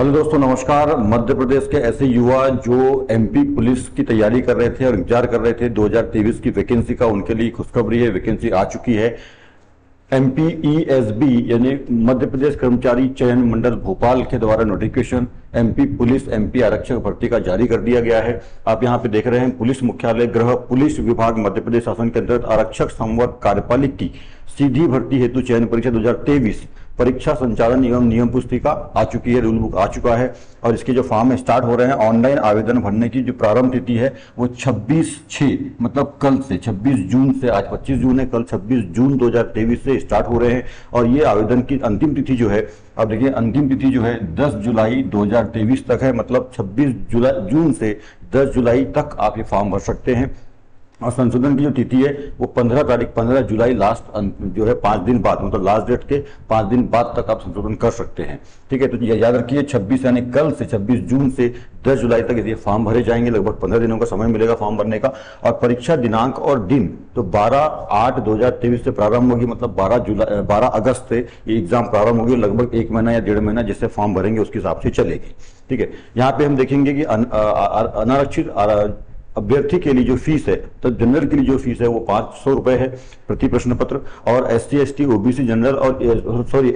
Hello दोस्तों, नमस्कार। मध्य प्रदेश के ऐसे युवा जो एमपी पुलिस की तैयारी कर रहे थे और इंतजार कर रहे थे 2023 की वैकेंसी का, उनके लिए खुशखबरी है, वैकेंसी आ चुकी है। एमपीईएसबी यानी मध्य प्रदेश कर्मचारी चयन मंडल भोपाल के द्वारा नोटिफिकेशन एमपी पुलिस एमपी आरक्षक भर्ती का जारी कर दिया गया है। आप यहां पे देख रहे हैं, पुलिस मुख्यालय गृह पुलिस विभाग मध्य प्रदेश शासन के अंतर्गत आरक्षक संवर्ग कार्यपालिक की सीधी भर्ती हेतु चयन परीक्षा 2023 परीक्षा संचालन एवं नियम पुस्तिका आ चुकी है, रूल बुक आ चुका है और इसके जो फॉर्म स्टार्ट हो रहे हैं, ऑनलाइन आवेदन भरने की जो प्रारंभ तिथि है वो 26/6 मतलब कल से 26 जून से, आज 25 जून है, कल 26 जून 2023 से स्टार्ट हो रहे हैं। और ये आवेदन की अंतिम तिथि जो है, अब देखिए अंतिम तिथि जो है 10 जुलाई 2023 तक है, मतलब 26 जून से 10 जुलाई तक आप ये फॉर्म भर सकते हैं। और संशोधन की जो तिथि है वो 15 जुलाई लास्ट जो है 5 दिन बाद, मतलब लास्ट डेट के 5 दिन बाद तक आप संशोधन कर सकते हैं। ठीक है, तो याद रखिए 26 यानी कल से 26 जून से 10 जुलाई तक ये फॉर्म भरे जाएंगे। लगभग 15 दिनों का समय मिलेगा फॉर्म भरने का। और परीक्षा दिनांक और दिन तो 12/8/2023 से प्रारंभ होगी, मतलब 12 अगस्त से ये एग्जाम प्रारंभ होगी। लगभग 1 महीना या 1.5 महीना जिससे फॉर्म भरेंगे उसके हिसाब से चलेगी। ठीक है, यहाँ पे हम देखेंगे कि अनारक्षित अभ्यर्थी के लिए जो फीस है, तो जनरल के लिए जो फीस है वो 500 रुपए है प्रति प्रश्न पत्र, और SC/ST OBC जनरल और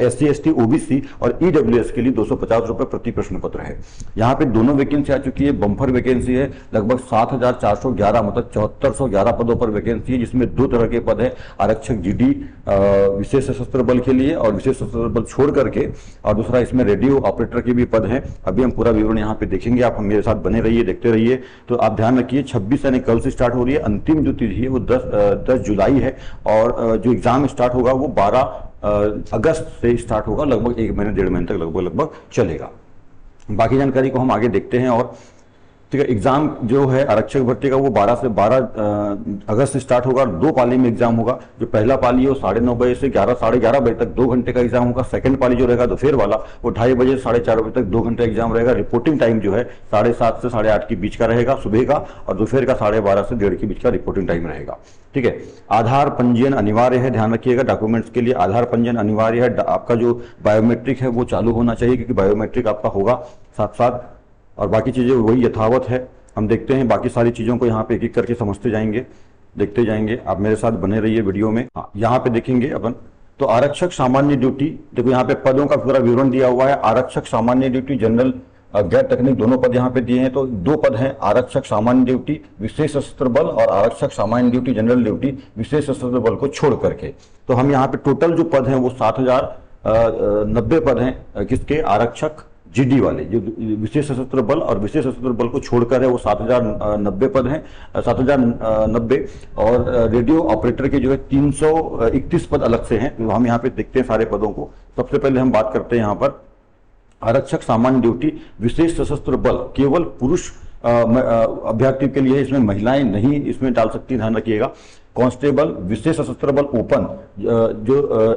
SC/ST OBC और EWS के लिए 250 रुपए प्रति प्रश्न पत्र है। यहाँ पे दोनों वैकेंसी आ चुकी है, बम्पर वैकेंसी है, लगभग 7,411 मतलब 7411 पदों पर वैकेंसी है, जिसमें 2 तरह के पद है। आरक्षक GD विशेष सशस्त्र बल के लिए और विशेष सशस्त्र बल छोड़ करके, और दूसरा इसमें रेडियो ऑपरेटर के भी पद है। अभी हम पूरा विवरण यहाँ पे देखेंगे, आप मेरे साथ बने रहिए, देखते रहिए। तो आप ध्यान रखिए 26 यानी कल से स्टार्ट हो रही है, अंतिम जो तिथि है वो 10 जुलाई है, और जो एग्जाम स्टार्ट होगा वो 12 अगस्त से स्टार्ट होगा। लगभग 1 महीने 1.5 महीने तक लगभग चलेगा। बाकी जानकारी को हम आगे देखते हैं। और ठीक है, एग्जाम जो है आरक्षक भर्ती का वो 12 अगस्त से स्टार्ट होगा। 2 पाली में एग्जाम होगा। जो पहला पाली है वो 9:30 बजे से 11 साढ़े 11 बजे तक 2 घंटे का एग्जाम होगा। सेकंड पाली जो रहेगा दोपहर वाला वो 2:30 बजे से 4:30 बजे तक 2 घंटे एग्जाम रहेगा। रिपोर्टिंग टाइम जो है 7:30 से 8:30 के बीच का रहेगा सुबह का, और दोपहर का 12:30 से 1:30 के बीच का रिपोर्टिंग टाइम रहेगा। ठीक है, आधार पंजीयन अनिवार्य है, ध्यान रखिएगा। डॉक्यूमेंट्स के लिए आधार पंजीयन अनिवार्य है। आपका जो बायोमेट्रिक है वो चालू होना चाहिए, क्योंकि बायोमेट्रिक आपका होगा साथ साथ, और बाकी चीजें वही यथावत है। हम देखते हैं बाकी सारी चीजों को यहाँ पे एक एक करके समझते जाएंगे, देखते जाएंगे। आप मेरे साथ बने रहिए वीडियो में। हाँ, यहाँ पे देखेंगे अपन तो आरक्षक सामान्य ड्यूटी, देखो यहाँ पे पदों का पूरा विवरण दिया हुआ है। आरक्षक सामान्य ड्यूटी जनरल गैर तकनीक दोनों पद यहाँ पे दिए हैं। तो 2 पद हैं, आरक्षक सामान्य ड्यूटी विशेष सशस्त्र बल और आरक्षक सामान्य ड्यूटी जनरल ड्यूटी विशेष सशस्त्र बल को छोड़ करके। तो हम यहाँ पे टोटल जो पद हैं वो 7090 पद हैं। किसके? आरक्षक GD वाले, जो विशेष सशस्त्र बल और विशेष सशस्त्र बल को छोड़कर है वो 7090 पद हैं, 7090। और रेडियो ऑपरेटर के जो है 331 पद अलग से हैं। तो हम यहाँ पे देखते हैं सारे पदों को। सबसे पहले हम बात करते हैं यहाँ पर आरक्षक सामान्य ड्यूटी विशेष सशस्त्र बल, केवल पुरुष अभ्यर्थी के लिए, इसमें महिलाएं नहीं इसमें डाल सकती, ध्यान रखिएगा। कांस्टेबल विशेष सशस्त्र बल ओपन, जो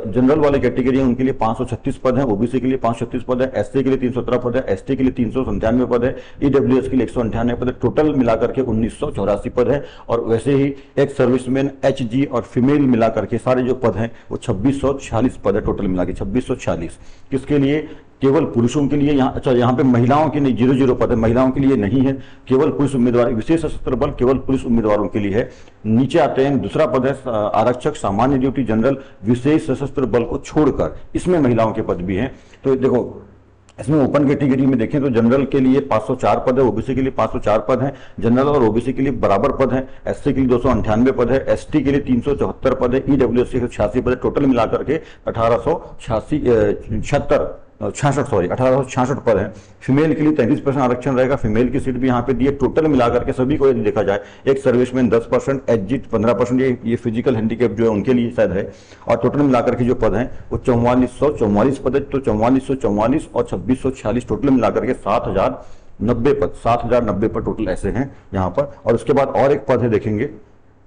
जनरल वाले कैटेगरी है उनके लिए 536 पद हैं, OBC के लिए 536 पद है, SC के लिए 317 पद है, ST के लिए 397 पद है, EWS के लिए 198 पद है। टोटल मिलाकर के 1984 पद है। और वैसे ही एक सर्विसमैन HG और फीमेल मिलाकर के सारे जो पद हैं वो 2646 पद है, टोटल मिला के 2646। किसके लिए? केवल पुरुषों के लिए। यहाँ अच्छा, यहाँ पे महिलाओं के लिए 00 पद है, महिलाओं के लिए नहीं है, केवल पुरुष उम्मीदवार, विशेष सशस्त्र बल केवल पुरुष उम्मीदवारों के लिए है। नीचे आते हैं, दूसरा पद है आरक्षक सामान्य ड्यूटी जनरल विशेष सशस्त्र बल को छोड़कर, इसमें महिलाओं के पद भी हैं। तो देखो इसमें ओपन कैटेगरी में देखें तो जनरल के लिए 504 पद है, OBC के लिए 504 पद है, जनरल और OBC के लिए बराबर पद है, SC के लिए 298 पद है, ST के लिए 374 पद है, EWS के लिए 86 पद है। टोटल मिलाकर के 1866 पद है। फीमेल के लिए 33% आरक्षण रहेगा, फीमेल की सीट भी यहाँ पे दी है। टोटल मिलाकर के सभी को यदि देखा जाए, एक सर्विसमैन 10%, HG 15%, ये फिजिकल हैंडीकैप जो है उनके लिए शायद है। और टोटल मिलाकर के जो पद हैं वो 4444 पद है। तो 4444 और 2646 टोटल मिलाकर के 7090 पद, 7090 पद टोटल ऐसे हैं यहाँ पर। और उसके बाद और एक पद है, देखेंगे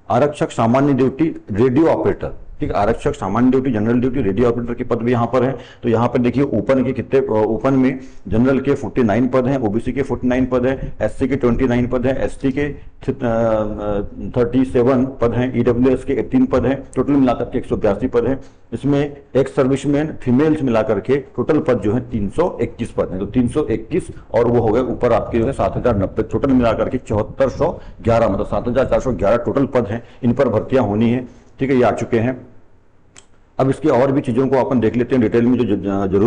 आरक्षक सामान्य ड्यूटी रेडियो ऑपरेटर। ठीक है। आरक्षक, सामान्य duty, general duty, radio operator के पद भी यहाँ पर हैं। तो यहाँ पर देखिए ओपन के कितने, ओपन में जनरल के 49 पद हैं, ओबीसी के 49 पद हैं, एससी के 29 पद हैं, एसटी के 37 पद हैं, ईडब्ल्यूएस के 18 पद हैं, टोटल मिलाकर के 182 पद हैं। इसमें एक्स सर्विसमैन, फीमेल्स मिलाकर के टोटल पद जो है 321 पद हैं। तो 321 और वो हो गए ऊपर आपके जो है 7090, टोटल मिलाकर के 7411, मतलब 7411 टोटल पद हैं। इन पर भर्तियां होनी है, ठीक है, ये आ चुके हैं। अब इसके और भी चीजों को अपन देख लेते हैं डिटेल में जो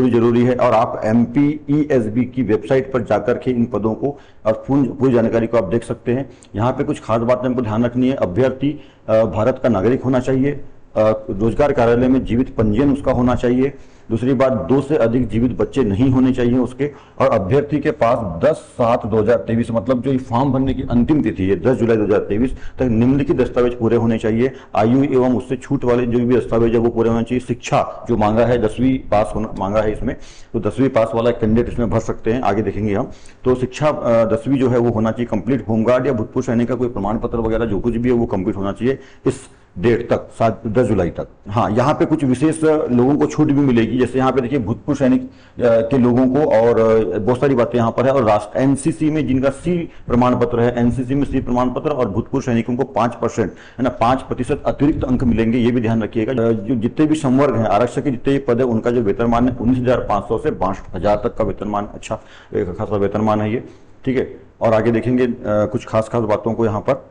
जरूरी है। और आप MPESB की वेबसाइट पर जाकर के इन पदों को और पूरी जानकारी को आप देख सकते हैं। यहाँ पे कुछ खास बातें हमको ध्यान रखनी है। अभ्यर्थी भारत का नागरिक होना चाहिए, रोजगार कार्यालय में जीवित पंजीयन उसका होना चाहिए। दूसरी बात, 2 से अधिक जीवित बच्चे नहीं होने चाहिए उसके, और अभ्यर्थी के पास 10/7/2023 मतलब जो फॉर्म भरने की अंतिम तिथि है 10 जुलाई 2023 तक निम्नलिखित दस्तावेज पूरे होने चाहिए। आयु एवं उससे छूट वाले जो भी दस्तावेज है वो पूरे होने चाहिए। शिक्षा जो मांगा है 10वीं पास होना मांगा है इसमें, तो 10वीं पास वाला कैंडिडेट इसमें भर सकते हैं, आगे देखेंगे हम। तो शिक्षा 10वीं जो है वो होना चाहिए कंप्लीट। होमगार्ड या भूतपूर्व सैनिक का कोई प्रमाण पत्र वगैरह जो कुछ भी है वो कंप्लीट होना चाहिए इस डेट तक, 10 जुलाई तक। हाँ, यहाँ पे कुछ विशेष लोगों को छूट भी मिलेगी, जैसे यहाँ पे देखिए भूतपूर्व सैनिक के लोगों को, और बहुत सारी बातें यहाँ पर है। और राष्ट्र एनसीसी में जिनका सी प्रमाण पत्र है, एनसीसी में सी प्रमाण पत्र, और भूतपूर्व सैनिकों को 5% है ना, 5% अतिरिक्त अंक मिलेंगे, ये भी ध्यान रखिएगा। जो जितने भी संवर्ग हैं आरक्षक के जितने भी पद है उनका जो वेतनमान है 19,500 से 62,000 तक का वेतनमान, अच्छा खासा वेतनमान है ये, ठीक है। और आगे देखेंगे कुछ खास बातों को यहाँ पर।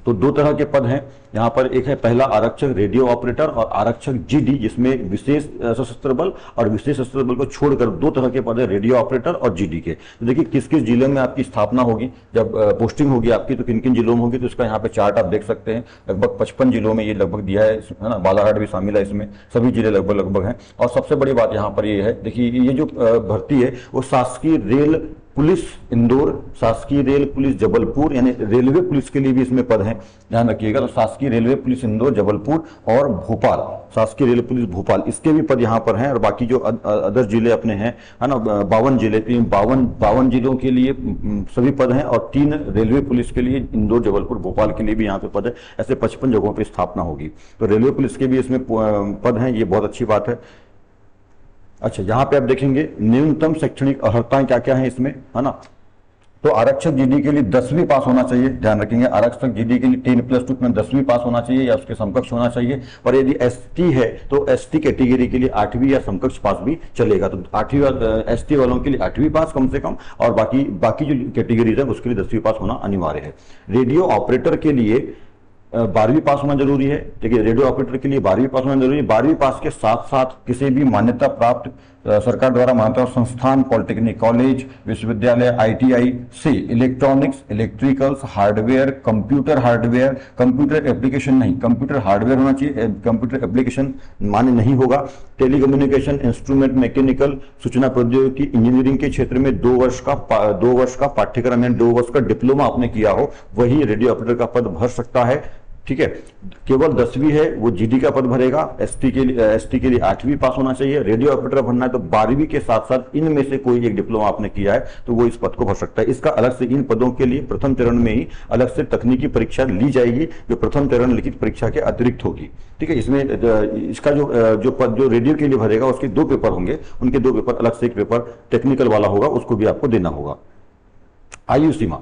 तो 2 तरह के पद हैं यहाँ पर, एक है पहला आरक्षक रेडियो ऑपरेटर और आरक्षक जीडी, जिसमें विशेष सशस्त्र बल और विशेष सशस्त्र बल को छोड़कर 2 तरह के पद है, रेडियो ऑपरेटर और जीडी के। तो देखिए किस किस जिले में आपकी स्थापना होगी, जब पोस्टिंग होगी आपकी तो किन किन जिलों में होगी, तो इसका यहाँ पे चार्ट आप देख सकते हैं। लगभग 55 जिलों में ये लगभग दिया है ना, बालाघाट भी शामिल है इसमें, सभी जिले लगभग हैं। और सबसे बड़ी बात यहाँ पर ये है, देखिए ये जो भर्ती है वो शासकीय रेल पुलिस इंदौर, शासकीय रेल पुलिस जबलपुर, यानी रेलवे पुलिस के लिए भी इसमें पद हैं, ध्यान रखिएगा। तो शासकीय रेलवे पुलिस इंदौर, जबलपुर और भोपाल, शासकीय रेलवे पुलिस भोपाल, इसके भी पद यहाँ पर हैं। और बाकी जो अदर जिले अपने हैं, है ना, 52 जिले, 52 जिलों के लिए सभी पद हैं, और 3 रेलवे पुलिस के लिए इंदौर, जबलपुर, भोपाल के लिए भी यहाँ पे पद है। ऐसे 55 जगहों पर स्थापना होगी। तो रेलवे पुलिस के भी इसमें पद हैं, ये बहुत अच्छी बात है। अच्छा, यहाँ पे आप देखेंगे न्यूनतम शैक्षणिक अर्हताएं क्या क्या है इसमें, है ना। तो आरक्षक जीडी के लिए 10वीं पास होना चाहिए, ध्यान रखेंगे। आरक्षक जीडी के लिए 10+2 में 10वीं पास होना चाहिए या उसके समकक्ष होना चाहिए। और यदि एसटी है तो एसटी कैटेगरी के लिए 8वीं या समकक्ष पास भी चलेगा। तो 8वीं एसटी वालों के लिए 8वीं पास कम से कम, और बाकी जो कैटेगरीज है उसके लिए 10वीं पास होना अनिवार्य है। रेडियो ऑपरेटर के लिए 12वीं पास होना जरूरी है, ठीक है। रेडियो ऑपरेटर के लिए 12वीं पास होना जरूरी है। 12वीं पास के साथ साथ किसी भी मान्यता प्राप्त सरकार द्वारा मान्यता संस्थान, पॉलिटेक्निक कॉलेज, विश्वविद्यालय, ITI से electronics, electricals, hardware, computer application नहीं, कंप्यूटर हार्डवेयर होना चाहिए, कंप्यूटर एप्लीकेशन मान्य नहीं होगा। टेलीकम्युनिकेशन, इंस्ट्रूमेंट मैकेनिकल, सूचना प्रौद्योगिकी, इंजीनियरिंग के क्षेत्र में 2 वर्ष का पाठ्यक्रम यानी 2 वर्ष का डिप्लोमा आपने किया हो, वही रेडियो ऑपरेटर का पद भर सकता है, ठीक है। केवल 10वीं है वो जीडी का पद भरेगा। एसटी के लिए 8वीं पास होना चाहिए। रेडियो ऑपरेटर बनना है तो 12वीं के साथ साथ इनमें से कोई एक डिप्लोमा आपने किया है तो वो इस पद को भर सकता है। इसका अलग से इन पदों के लिए प्रथम चरण में ही अलग से तकनीकी परीक्षा ली जाएगी, जो प्रथम चरण लिखित परीक्षा के अतिरिक्त होगी, ठीक है। इसमें इसका जो पद जो रेडियो के लिए भरेगा उसके 2 पेपर होंगे, उनके 2 पेपर अलग से, एक पेपर टेक्निकल वाला होगा, उसको भी आपको देना होगा। आयु सीमा,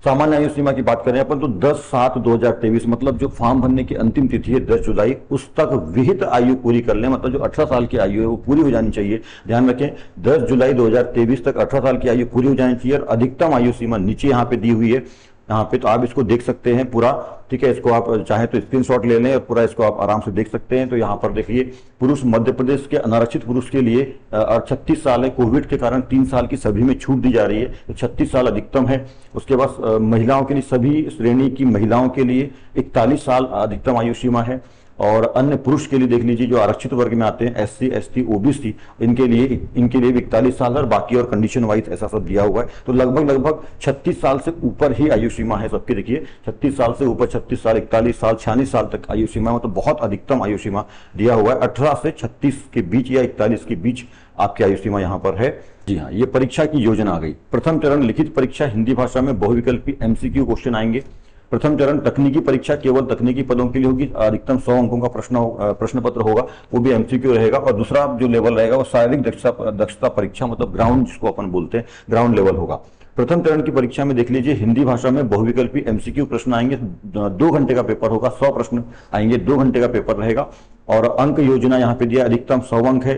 सामान्य आयु सीमा की बात करें अपन तो 10/7/2023 मतलब जो फॉर्म भरने की अंतिम तिथि है 10 जुलाई, उस तक विहित आयु पूरी कर लें, मतलब जो 18 साल की आयु है वो पूरी हो जानी चाहिए। ध्यान रखें 10 जुलाई 2023 तक 18 साल की आयु पूरी हो जानी चाहिए। और अधिकतम आयु सीमा नीचे यहाँ पे दी हुई है, यहाँ पे तो आप इसको देख सकते हैं पूरा, ठीक है। इसको आप चाहे तो स्क्रीनशॉट ले लें और पूरा इसको आप आराम से देख सकते हैं। तो यहाँ पर देखिए पुरुष मध्य प्रदेश के अनारक्षित पुरुष के लिए 36 साल है, कोविड के कारण 3 साल की सभी में छूट दी जा रही है, तो 36 साल अधिकतम है। उसके बाद महिलाओं के लिए सभी श्रेणी की महिलाओं के लिए 41 साल अधिकतम आयु सीमा है। और अन्य पुरुष के लिए देख लीजिए जो आरक्षित वर्ग में आते हैं SC ST OBC, इनके लिए भी 41 साल है, और बाकी और कंडीशन वाइज ऐसा सब दिया हुआ है। तो लगभग 36 साल से ऊपर ही आयु सीमा है सबके। देखिए 36 साल से ऊपर, 36 साल, 41 साल, 46 साल तक आयु सीमा, मतलब बहुत अधिकतम आयु सीमा दिया हुआ है। 18 से 36 के बीच या 41 के बीच आपकी आयु सीमा यहाँ पर है। जी हाँ, ये परीक्षा की योजना आ गई। प्रथम चरण लिखित परीक्षा हिंदी भाषा में बहुविकल्पी MCQ क्वेश्चन आएंगे। प्रथम चरण तकनीकी परीक्षा केवल तकनीकी पदों के लिए होगी, अधिकतम 100 अंकों का प्रश्न पत्र होगा, वो भी एमसीक्यू रहेगा। और दूसरा जो लेवल रहेगा वो शारीरिक दक्षता परीक्षा, मतलब ग्राउंड जिसको अपन बोलते हैं, ग्राउंड लेवल होगा। प्रथम चरण की परीक्षा में देख लीजिए, हिंदी भाषा में बहुविकल्पी एमसीक्यू प्रश्न आएंगे, 2 घंटे का पेपर होगा, 100 प्रश्न आएंगे, 2 घंटे का पेपर रहेगा। और अंक योजना यहाँ पे दिया, अधिकतम 100 अंक है,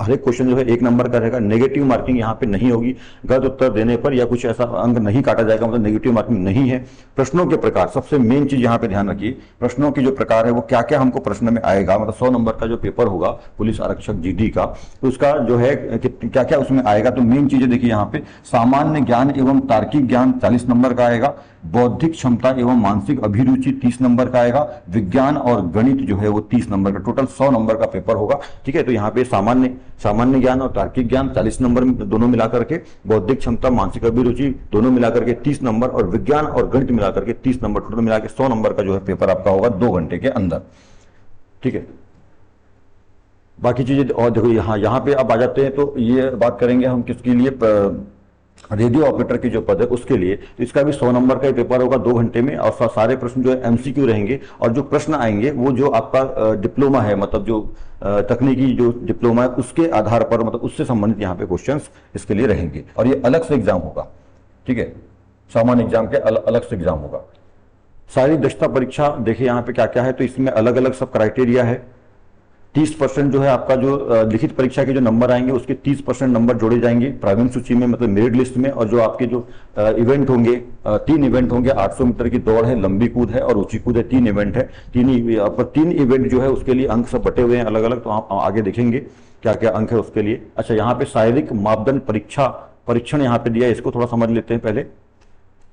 हर एक क्वेश्चन जो है 1 नंबर का रहेगा। नेगेटिव मार्किंग यहाँ पे नहीं होगी, गलत उत्तर देने पर या कुछ ऐसा अंक नहीं काटा जाएगा, मतलब नेगेटिव मार्किंग नहीं है। प्रश्नों के प्रकार, सबसे मेन चीज यहाँ पे ध्यान रखिए, प्रश्नों की जो प्रकार है वो क्या क्या हमको प्रश्न में आएगा, मतलब 100 नंबर का जो पेपर होगा पुलिस आरक्षक जीडी का, तो उसका जो है क्या क्या उसमें आएगा। तो मेन चीजें देखिए यहाँ पे, सामान्य ज्ञान एवं तार्किक ज्ञान 40 नंबर का आएगा, बौद्धिक क्षमता एवं मानसिक अभिरुचि 30 नंबर का आएगा, विज्ञान और गणित जो है वो 30 नंबर का, टोटल 100 नंबर का पेपर होगा। ठीक है, तो यहाँ पे सामान्य ज्ञान और तार्किक ज्ञान 40 नंबर दोनों मिलाकर के, बौद्धिक क्षमता मानसिक अभिरुचि दोनों मिलाकर के 30 नंबर, और विज्ञान और गणित मिलाकर के 30 नंबर, टोटल मिला के 100 नंबर का जो है पेपर आपका होगा 2 घंटे के अंदर। ठीक है, बाकी चीजें और देखो यहाँ पे अब आ जाते हैं, तो ये बात करेंगे हम किसके लिए, रेडियो ऑपरेटर की जो पद है उसके लिए। तो इसका भी 100 नंबर का पेपर होगा 2 घंटे में, और सारे प्रश्न जो है एमसीक्यू रहेंगे, और जो प्रश्न आएंगे वो जो आपका डिप्लोमा है, मतलब जो तकनीकी जो डिप्लोमा है उसके आधार पर, मतलब उससे संबंधित यहाँ पे क्वेश्चंस इसके लिए रहेंगे, और ये अलग से एग्जाम होगा। ठीक है, सामान्य एग्जाम के अलग से एग्जाम होगा। शारीरिक दक्षता परीक्षा देखिए यहाँ पे क्या क्या है, तो इसमें अलग अलग सब क्राइटेरिया है। 30% जो है आपका जो लिखित परीक्षा के जो नंबर आएंगे उसके 30% नंबर जोड़े जाएंगे प्रावीण्य सूची में, मतलब मेरिट लिस्ट में। और जो आपके जो इवेंट होंगे, 3 इवेंट होंगे, 800 मीटर की दौड़ है, लंबी कूद है और ऊंची कूद है, 3 इवेंट है। 3 इवेंट जो है उसके लिए अंक सब बटे हुए हैं अलग अलग, तो आप आगे देखेंगे क्या क्या अंक है उसके लिए। अच्छा, यहाँ पे शारीरिक मापदंड परीक्षण यहाँ पे दिया है, इसको थोड़ा समझ लेते हैं पहले।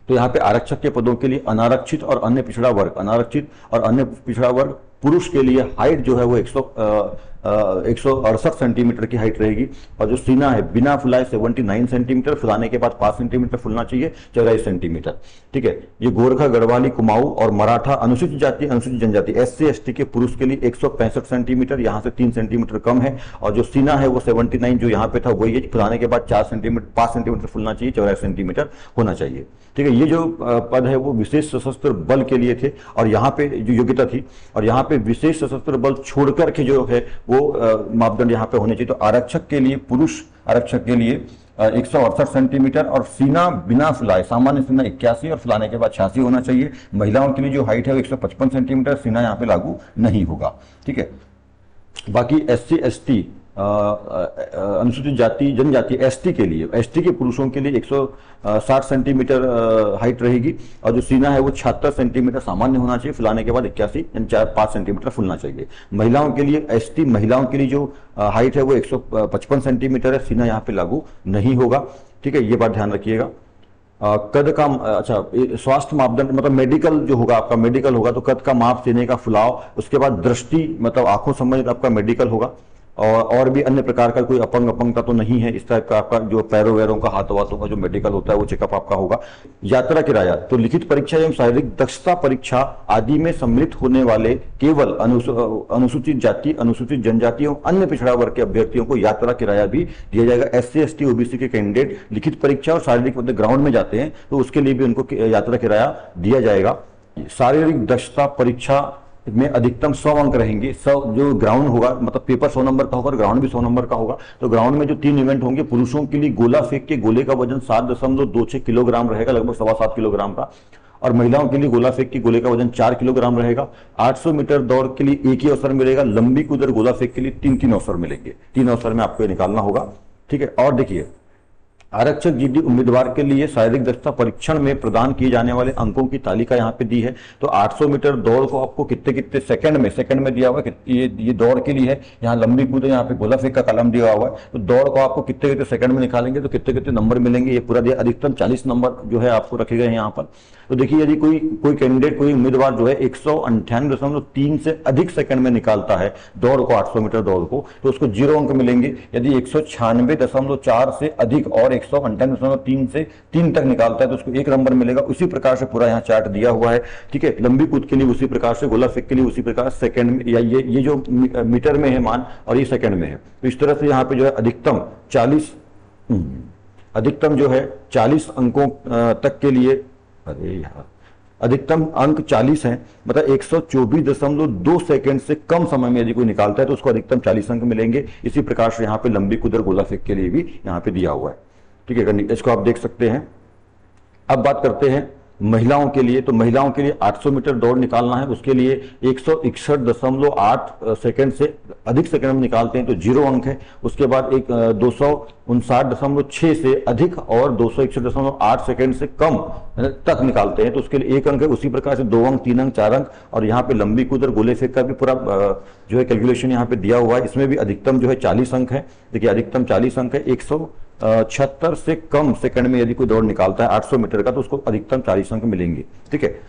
तो यहाँ पे आरक्षक के पदों के लिए अनारक्षित और अन्य पिछड़ा वर्ग, अनारक्षित और अन्य पिछड़ा वर्ग पुरुष के लिए हाइट जो है वो 168 सेंटीमीटर की हाइट रहेगी, और जो सीना है बिना फुलाए 79 सेंटीमीटर, फुलाने के बाद 5 सेंटीमीटर फुलना चाहिए, 84 सेंटीमीटर। ठीक है, ये गोरखा, गढ़वाली, कुमाऊं और मराठा अनुसूचित जाति, अनुसूचित जनजाति, SC ST के पुरुष के लिए 165 सेंटीमीटर, यहाँ से 3 सेंटीमीटर कम है, और जो सीना है वो 79 जो यहाँ पे था वही है, फुलाने के बाद 5 सेंटीमीटर फुलना चाहिए, 84 सेंटीमीटर होना चाहिए। ठीक है, ये जो पद है वो विशेष सशस्त्र बल के लिए थे, और यहाँ पे जो योग्यता थी, और यहाँ पे विशेष सशस्त्र बल छोड़कर के जो है वो मापदंड यहाँ पे होने चाहिए। तो आरक्षक के लिए, पुरुष आरक्षक के लिए 168 सेंटीमीटर, और सीना बिना फुलाए, सामान्य सीना 81 और फुलाने के बाद 86 होना चाहिए। महिलाओं के लिए जो हाइट है वो 155 सेंटीमीटर, सीना यहाँ पे लागू नहीं होगा। ठीक है, बाकी SC ST अनुसूचित जाति जनजाति ST के लिए, ST के पुरुषों के लिए 160 सेंटीमीटर हाइट रहेगी, और जो सीना है वो 76 सेंटीमीटर सामान्य होना चाहिए, फुलाने के बाद 81 यानी 5 सेंटीमीटर फुलना चाहिए। महिलाओं के लिए ST महिलाओं के लिए जो हाइट है वो 155 सेंटीमीटर है, सीना यहाँ पे लागू नहीं होगा। ठीक है, ये बात ध्यान रखिएगा। कद का, अच्छा, स्वास्थ्य मापदंड मतलब मेडिकल जो होगा आपका, मेडिकल होगा तो कद का माप, सीने का फुलाव, उसके बाद दृष्टि मतलब आंखों संबंधित आपका मेडिकल होगा, और भी अन्य प्रकार का कोई अपंगता तो नहीं है, इस टाइप का आपका जो पैरों वैरों का, हाथों वाथों का जो मेडिकल होता है वो चेकअप आपका होगा। यात्रा किराया, तो लिखित परीक्षा एवं शारीरिक दक्षता परीक्षा आदि में सम्मिलित होने वाले केवल अनुसूचित जाति, अनुसूचित जनजाति एवं अन्य पिछड़ा वर्ग के अभ्यर्थियों को यात्रा किराया भी दिया जाएगा। SC ST OBC के कैंडिडेट लिखित परीक्षा और शारीरिक मतलब ग्राउंड में जाते हैं तो उसके लिए भी उनको यात्रा किराया दिया जाएगा। शारीरिक दक्षता परीक्षा में अधिकतम 100 अंक रहेंगे। 100 जो ग्राउंड होगा, मतलब पेपर 100 नंबर का होगा और ग्राउंड भी 100 नंबर का होगा। तो ग्राउंड में जो 3 इवेंट होंगे, पुरुषों के लिए गोला फेंक के गोले का वजन 7.26 किलोग्राम रहेगा, लगभग 7.25 किलोग्राम का, और महिलाओं के लिए गोला फेंक के गोले का वजन 4 किलोग्राम रहेगा। 800 मीटर दौड़ के लिए एक ही अवसर मिलेगा, लंबी कूद और गोला फेंक के लिए 3 अवसर मिलेंगे, 3 अवसर में आपको निकालना होगा। ठीक है, और देखिए आरक्षक जीडी उम्मीदवार के लिए शारीरिक दक्षता परीक्षण में प्रदान किए जाने वाले अंकों की तालिका यहाँ पे दी है। तो 800 मीटर दौड़ को आपको कितने सेकंड में दिया हुआ है, ये दौड़ के लिए है, यहाँ लंबी कूद है, यहाँ पे गोला फेंक का कॉलम दिया हुआ है। तो दौड़ को आपको कितने सेकंड में निकालेंगे तो कितने नंबर मिलेंगे, ये पूरा दिया। अधिकतम 40 नंबर जो है आपको रखे गए हैं यहाँ पर। तो देखिए यदि कोई कैंडिडेट, कोई उम्मीदवार जो है 198.3 से अधिक सेकंड में निकालता है दौड़ को, 800 मीटर दौड़ को, तो उसको 0 अंक मिलेंगे। यदि 196.4 से अधिक और 198.3 से 3 तक निकालता है तो उसको 1 नंबर मिलेगा। उसी प्रकार से पूरा यहाँ चार्ट दिया हुआ है। ठीक है, लंबी कूद के लिए उसी प्रकार से, गोला फेंक के लिए उसी प्रकार सेकंड में, या ये जो मीटर में है मान और ये सेकंड में है। तो इस तरह से यहाँ पे जो है अधिकतम 40 अंकों तक के लिए, अरे यार अधिकतम अंक 40 है, मतलब 124.2 सेकंड से कम समय में यदि कोई निकालता है तो उसको अधिकतम 40 अंक मिलेंगे। इसी प्रकार से यहाँ पे लंबी कूद और गोला फेंक के लिए भी यहाँ पे दिया हुआ है। ठीक है, इसको आप देख सकते हैं। अब बात करते हैं महिलाओं के लिए। तो महिलाओं के लिए 800 मीटर दौड़ निकालना है, उसके लिए 161.8 सेकंड से अधिक सेकंड में निकालते हैं तो 0 अंक है। उसके बाद एक 259.6 से अधिक और 261.8 सेकंड से कम तक निकालते हैं तो उसके लिए 1 अंक है। उसी प्रकार से 2 अंक, 3 अंक, 4 अंक। और यहाँ पे लंबी कूद और गोले फेंक का भी पूरा जो है कैलकुलेशन यहाँ पे दिया हुआ है। इसमें भी अधिकतम जो है 40 अंक है। देखिए अधिकतम 40 अंक है। 176 से कम सेकंड में यदि कोई दौड़ निकालता है 800 मीटर का तो उसको अधिकतम 40 अंक मिलेंगे। ठीक है,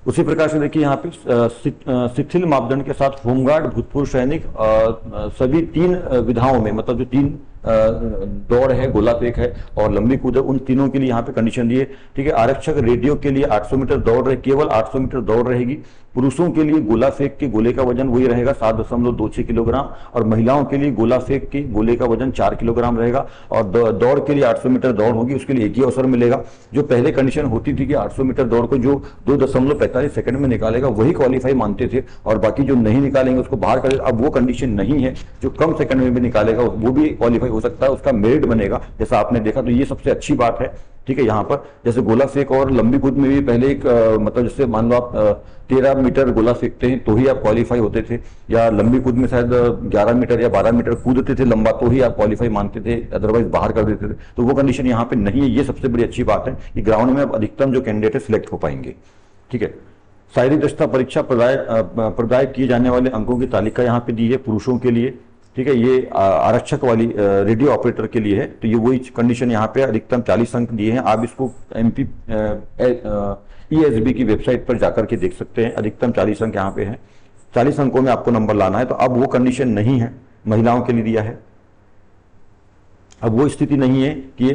उसी प्रकार से देखिए यहाँ पे शिथिल मापदंड के साथ होमगार्ड, भूतपूर्व सैनिक सभी 3 विधाओं में, मतलब जो 3 दौड़ है, गोला फेंक है और लंबी कूद है, उन तीनों के लिए यहाँ पे कंडीशन दी है। ठीक है, आरक्षक रेडियो के लिए 800 मीटर दौड़ रहे, केवल 800 मीटर दौड़ रहेगी। पुरुषों के लिए गोला फेंक के गोले का वजन वही रहेगा 7.26 किलोग्राम और महिलाओं के लिए गोला फेंक के गोले का वजन 4 किलोग्राम रहेगा। और दौड़ के लिए 800 मीटर दौड़ होगी, उसके लिए एक ही अवसर मिलेगा। जो पहले कंडीशन होती थी कि 800 मीटर दौड़ को जो 2.45 सेकंड में निकालेगा वही क्वालिफाई मानते थे और बाकी जो नहीं निकालेंगे उसको बाहर कर। अब वो कंडीशन नहीं है, जो कम सेकंड में भी निकालेगा वो भी क्वालिफाई हो सकता है, उसका मेरिट बनेगा, जैसा आपने देखा। तो ये सबसे अच्छी बात है। ठीक है, यहाँ पर जैसे गोला फेंक और लंबी कूद में भी पहले एक मतलब जैसे मान लो आप 13 मीटर गोला फेंकते हैं तो ही आप क्वालिफाई होते थे, या लंबी कूद में शायद 11 मीटर या 12 मीटर कूदते थे लंबा तो ही आप क्वालिफाई मानते थे, अदरवाइज बाहर कर देते थे। तो वो कंडीशन यहाँ पे नहीं है। ये सबसे बड़ी अच्छी बात है कि ग्राउंड में अब अधिकतम जो कैंडिडेट है सिलेक्ट हो पाएंगे। ठीक है, शारीरिक दक्षता परीक्षा प्रदाय किए जाने वाले अंकों की तालिका यहाँ पे दी है पुरुषों के लिए। ठीक है, ये आरक्षक वाली रेडियो ऑपरेटर के लिए है। तो ये वही कंडीशन यहाँ पे अधिकतम 40 अंक दिए हैं। आप इसको MP ESB की वेबसाइट पर जाकर के देख सकते हैं। अधिकतम 40 अंक यहाँ पे है। 40 अंकों में आपको नंबर लाना है। तो अब वो कंडीशन नहीं है, महिलाओं के लिए दिया है। अब वो स्थिति नहीं है कि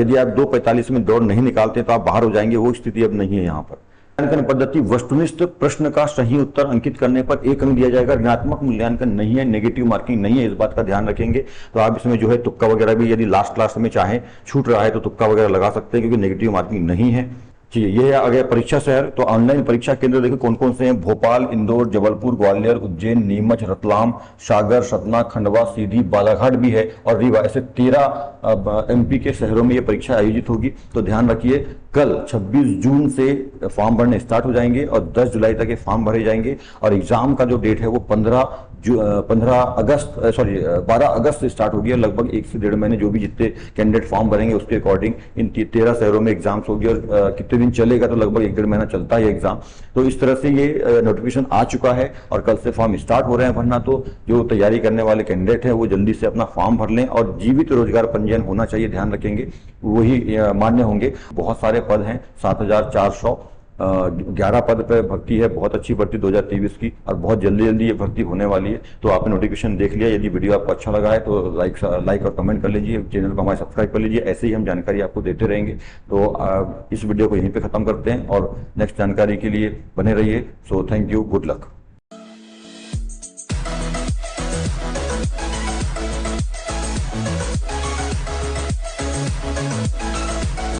यदि आप 2:45 में दौड़ नहीं निकालते तो आप बाहर हो जाएंगे, वो स्थिति अब नहीं है यहाँ पर। मूल्यांकन पद्धति वस्तुनिष्ठ प्रश्न का सही उत्तर अंकित करने पर 1 अंक दिया जाएगा। ऋणात्मक मूल्यांकन नहीं है, नेगेटिव मार्किंग नहीं है, इस बात का ध्यान रखेंगे। तो आप इसमें जो है तुक्का वगैरह भी यदि लास्ट में चाहे छूट रहा है तो तुक्का वगैरह लगा सकते हैं, क्योंकि नेगेटिव मार्किंग नहीं है। जी, ये आ गया परीक्षा शहर। तो ऑनलाइन परीक्षा केंद्र देखिए कौन कौन से हैं। भोपाल, इंदौर, जबलपुर, ग्वालियर, उज्जैन, नीमच, रतलाम, सागर, सतना, खंडवा, सीधी, बालाघाट भी है और रीवा। ऐसे 13 MP के शहरों में ये परीक्षा आयोजित होगी। तो ध्यान रखिए, कल 26 जून से फॉर्म भरने स्टार्ट हो जाएंगे और 10 जुलाई तक ये फॉर्म भरे जाएंगे। और एग्जाम का जो डेट है वो 12 अगस्त से स्टार्ट होगी। लगभग 1 से 1.5 महीने जो भी जितने कैंडिडेट फॉर्म भरेंगे उसके अकॉर्डिंग इन 13 शहरों में एग्जाम्स होगी। और कितने दिन चलेगा, तो लगभग 1-1.5 महीना चलता है एग्जाम। तो इस तरह से ये नोटिफिकेशन आ चुका है और कल से फॉर्म स्टार्ट हो रहे हैं भरना। तो जो तैयारी करने वाले कैंडिडेट हैं वो जल्दी से अपना फॉर्म भर लें और जीवित रोजगार पंजीयन होना चाहिए, ध्यान रखेंगे, वही मान्य होंगे। बहुत सारे पद हैं, 7,411 पद पे भर्ती है। बहुत अच्छी भर्ती 2023 की और बहुत जल्दी ये भर्ती होने वाली है। तो आपने नोटिफिकेशन देख लिया। यदि वीडियो आपको अच्छा लगा है तो लाइक और कमेंट कर लीजिए, चैनल को हमारे सब्सक्राइब कर लीजिए। ऐसे ही हम जानकारी आपको देते रहेंगे। तो इस वीडियो को यहीं पे खत्म करते हैं और नेक्स्ट जानकारी के लिए बने रहिए। So thank you, good luck.